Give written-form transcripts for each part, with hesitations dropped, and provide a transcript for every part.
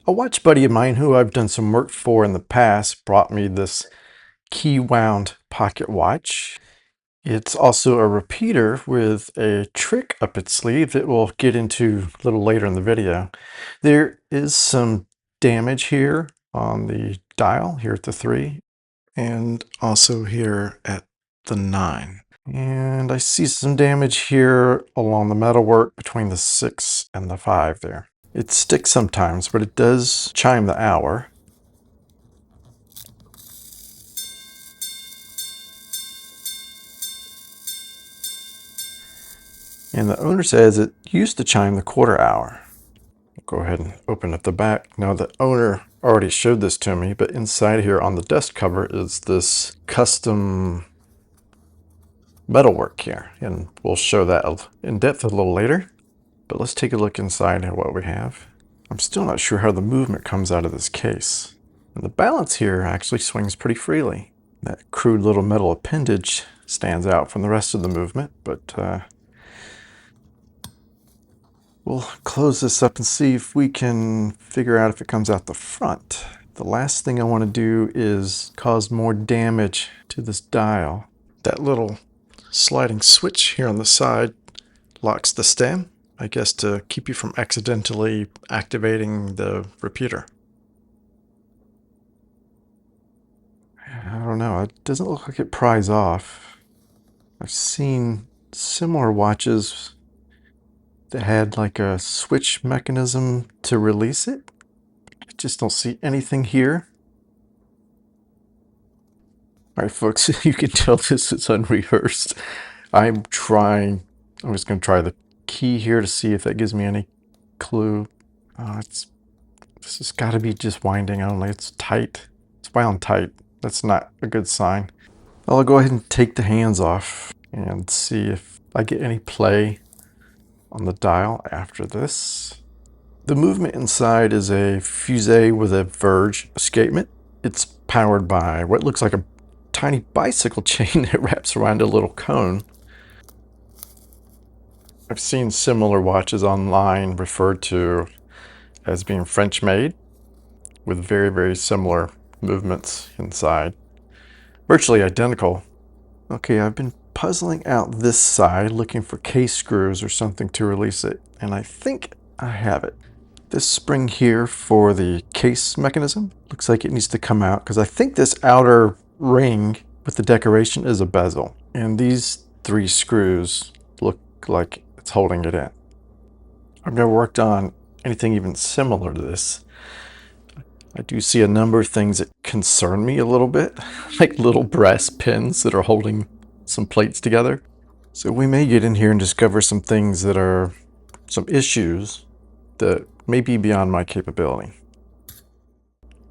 A watch buddy of mine who I've done some work for in the past brought me this key wound pocket watch. It's also a repeater with a trick up its sleeve that we'll get into a little later in the video. There is some damage here on the dial, here at the 3, and also here at the 9. And I see some damage here along the metalwork between the 6 and the 5 there. It sticks sometimes, but it does chime the hour. And the owner says it used to chime the quarter hour. I'll go ahead and open up the back. Now the owner already showed this to me, but inside here on the dust cover is this custom metalwork here. And we'll show that in depth a little later. But let's take a look inside at what we have. I'm still not sure how the movement comes out of this case. And the balance here actually swings pretty freely. That crude little metal appendage stands out from the rest of the movement, but we'll close this up and see if we can figure out if it comes out the front. The last thing I want to do is cause more damage to this dial. That little sliding switch here on the side locks the stem, I guess to keep you from accidentally activating the repeater. I don't know, it doesn't look like it pries off. I've seen similar watches that had like a switch mechanism to release it. I just don't see anything here. All right, folks, you can tell this is unrehearsed. I'm just going to try the key here to see if that gives me any clue. This has got to be just winding only. It's tight. It's wound tight. That's not a good sign. I'll go ahead and take the hands off and see if I get any play on the dial after this. The movement inside is a fusee with a verge escapement. It's powered by what looks like a tiny bicycle chain that wraps around a little cone. I've seen similar watches online referred to as being French made with very, very similar movements inside. Virtually identical. Okay, I've been puzzling out this side looking for case screws or something to release it, and I think I have it. This spring here for the case mechanism looks like it needs to come out because I think this outer ring with the decoration is a bezel, and these 3 screws look like it's holding it in. I've never worked on anything even similar to this. I do see a number of things that concern me a little bit, like little brass pins that are holding some plates together. So we may get in here and discover some things that are some issues that may be beyond my capability.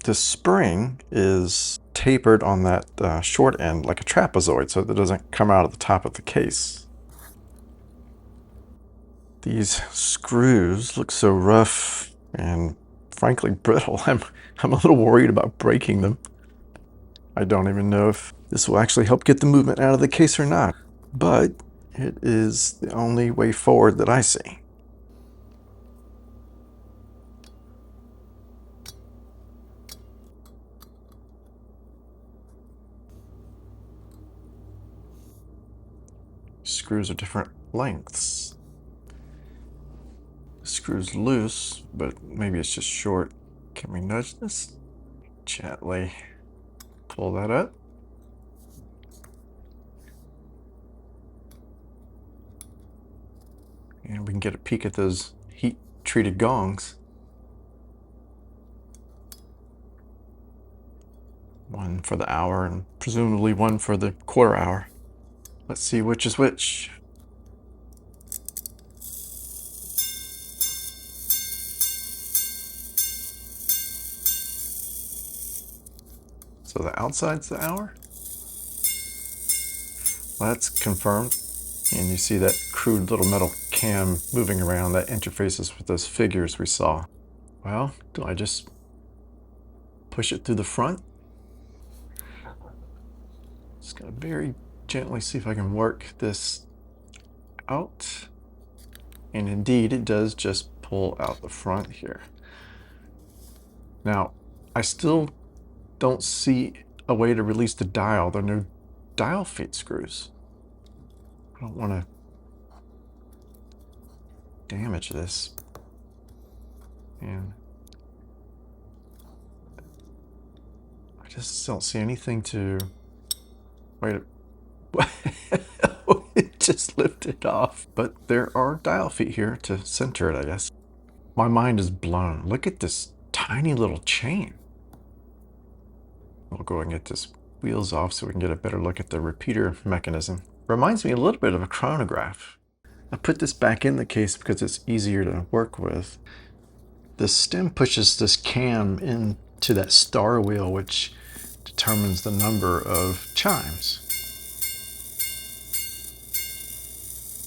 The spring is tapered on that short end like a trapezoid so that it doesn't come out of the top of the case. These screws look so rough and frankly brittle. I'm a little worried about breaking them. I don't even know if this will actually help get the movement out of the case or not, but it is the only way forward that I see. Screws are different lengths. The screw's loose, but maybe it's just short. Can we nudge this? Gently pull that up. And we can get a peek at those heat-treated gongs. One for the hour and presumably one for the quarter hour. Let's see which is which. So the outside's the hour. Well, that's confirmed. And you see that crude little metal cam moving around that interfaces with those figures we saw. Well, do I just push it through the front? Just gotta very gently see if I can work this out. And indeed, it does just pull out the front here. Now, I still don't see a way to release the dial. There are no dial feed screws. I don't want to damage this. And I just don't see anything to... Wait. It just lifted off. But there are dial feet here to center it, I guess. My mind is blown. Look at this tiny little chain. We'll go and get this wheels off so we can get a better look at the repeater mechanism. Reminds me a little bit of a chronograph. I put this back in the case because it's easier to work with. The stem pushes this cam into that star wheel, which determines the number of chimes.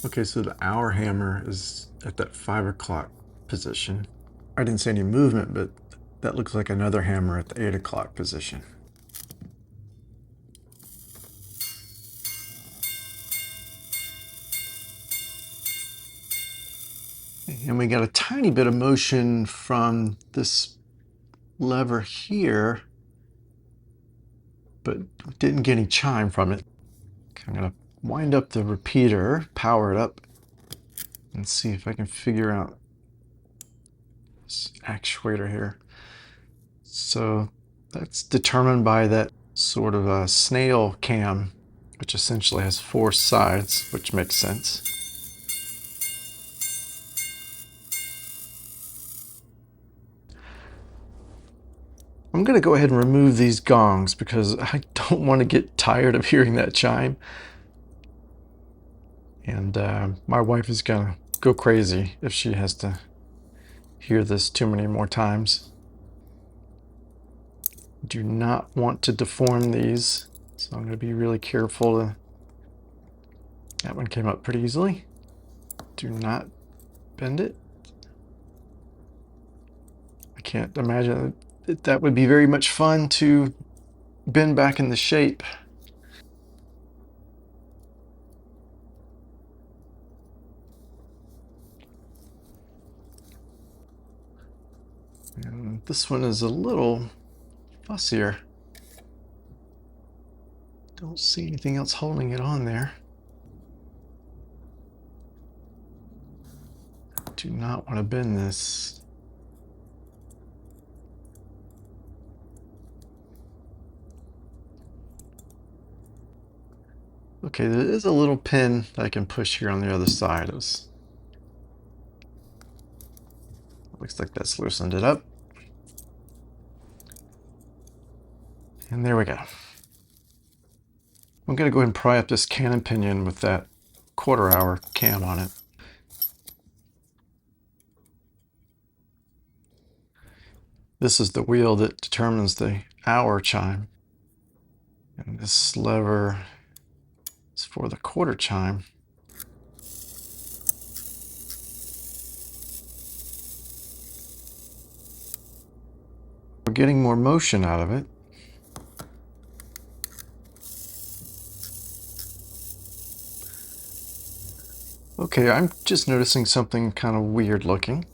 Okay, so the hour hammer is at that 5 o'clock position. I didn't see any movement, but that looks like another hammer at the 8 o'clock position. And we got a tiny bit of motion from this lever here, but didn't get any chime from it. Okay, I'm gonna wind up the repeater, power it up, and see if I can figure out this actuator here. So that's determined by that sort of a snail cam, which essentially has 4 sides, which makes sense. I'm going to go ahead and remove these gongs because I don't want to get tired of hearing that chime. And my wife is going to go crazy if she has to hear this too many more times. Do not want to deform these, so I'm going to be really careful. That one came up pretty easily. Do not bend it. I can't imagine that would be very much fun to bend back in the shape. And this one is a little fussier. Don't see anything else holding it on there. Do not want to bend this. Okay, there is a little pin that I can push here on the other side. Looks like that's loosened it up. And there we go. I'm going to go ahead and pry up this cannon pinion with that 1/4 hour cam on it. This is the wheel that determines the hour chime. And this lever is for the 1/4 chime. We're getting more motion out of it. Okay, I'm just noticing something kind of weird looking.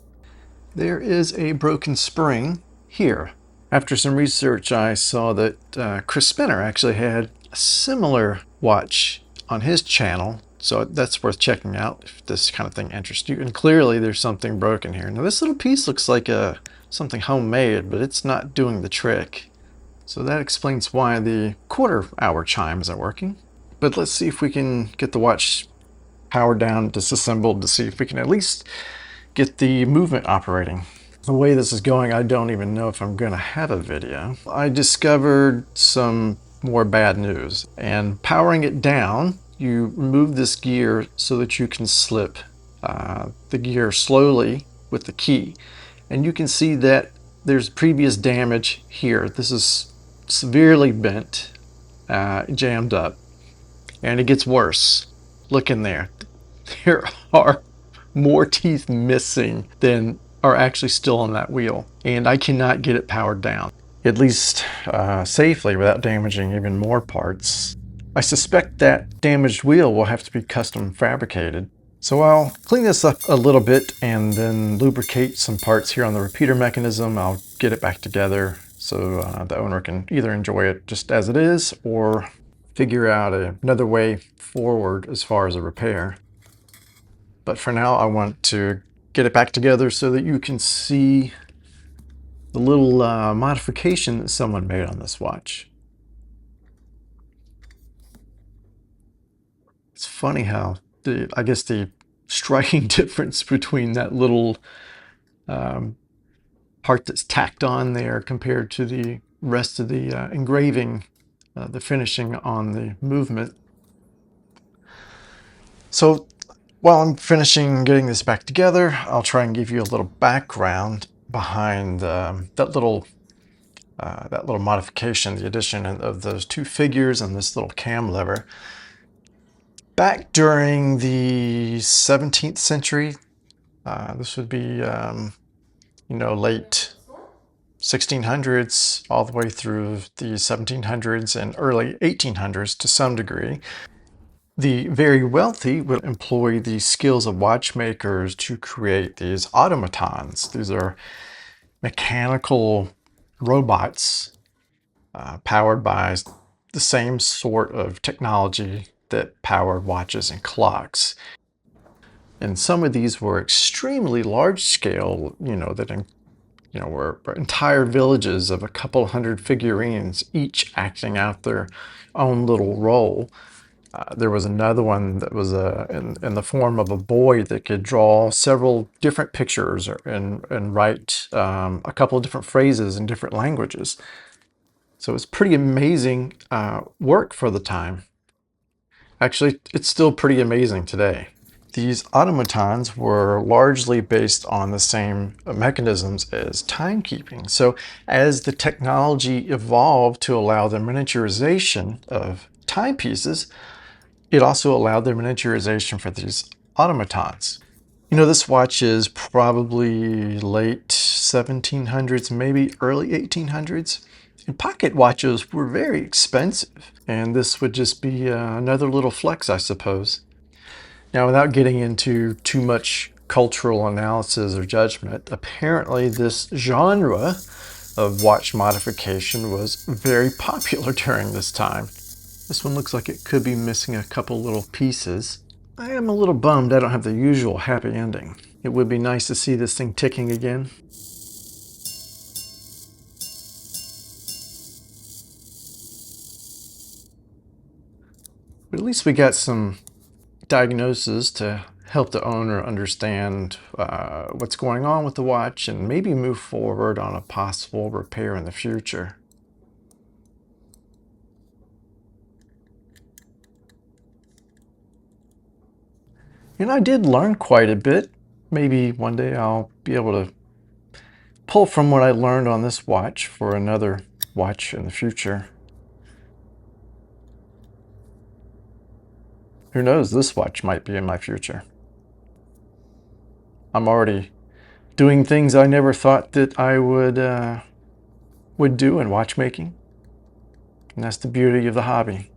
There is a broken spring here. After some research, I saw that Chris Spinner actually had a similar watch on his channel, so that's worth checking out if this kind of thing interests you. And clearly there's something broken here. Now this little piece looks like something homemade, but it's not doing the trick. So that explains why the 1/4 hour chime isn't working. But let's see if we can get the watch powered down, disassembled, to see if we can at least get the movement operating. The way this is going, I don't even know if I'm going to have a video. I discovered some more bad news, and powering it down, you remove this gear so that you can slip the gear slowly with the key. And you can see that there's previous damage here. This is severely bent, jammed up, and it gets worse. Look in there. There are more teeth missing than are actually still on that wheel, and I cannot get it powered down, at least safely, without damaging even more parts. I suspect that damaged wheel will have to be custom fabricated. So I'll clean this up a little bit and then lubricate some parts here on the repeater mechanism. I'll get it back together so the owner can either enjoy it just as it is or figure out another way forward as far as a repair. But for now, I want to get it back together so that you can see the little modification that someone made on this watch. It's funny how I guess the striking difference between that little part that's tacked on there compared to the rest of the engraving, the finishing on the movement. So while I'm finishing getting this back together, I'll try and give you a little background behind that little modification, the addition of those two figures and this little cam lever. Back during the 17th century, this would be late 1600s all the way through the 1700s and early 1800s to some degree. The very wealthy would employ the skills of watchmakers to create these automatons. These are mechanical robots powered by the same sort of technology that powered watches and clocks. And some of these were extremely large scale, were entire villages of a couple hundred figurines, each acting out their own little role. There was another one that was in the form of a boy that could draw several different pictures and write a couple of different phrases in different languages. So it's pretty amazing work for the time. Actually, it's still pretty amazing today. These automatons were largely based on the same mechanisms as timekeeping. So as the technology evolved to allow the miniaturization of timepieces, it also allowed the miniaturization for these automatons. This watch is probably late 1700s, maybe early 1800s. And pocket watches were very expensive. And this would just be another little flex, I suppose. Now, without getting into too much cultural analysis or judgment, apparently this genre of watch modification was very popular during this time. This one looks like it could be missing a couple little pieces. I am a little bummed I don't have the usual happy ending. It would be nice to see this thing ticking again. But at least we got some diagnosis to help the owner understand what's going on with the watch and maybe move forward on a possible repair in the future. And I did learn quite a bit. Maybe one day I'll be able to pull from what I learned on this watch for another watch in the future. Who knows, this watch might be in my future. I'm already doing things I never thought that I would do in watchmaking. And that's the beauty of the hobby.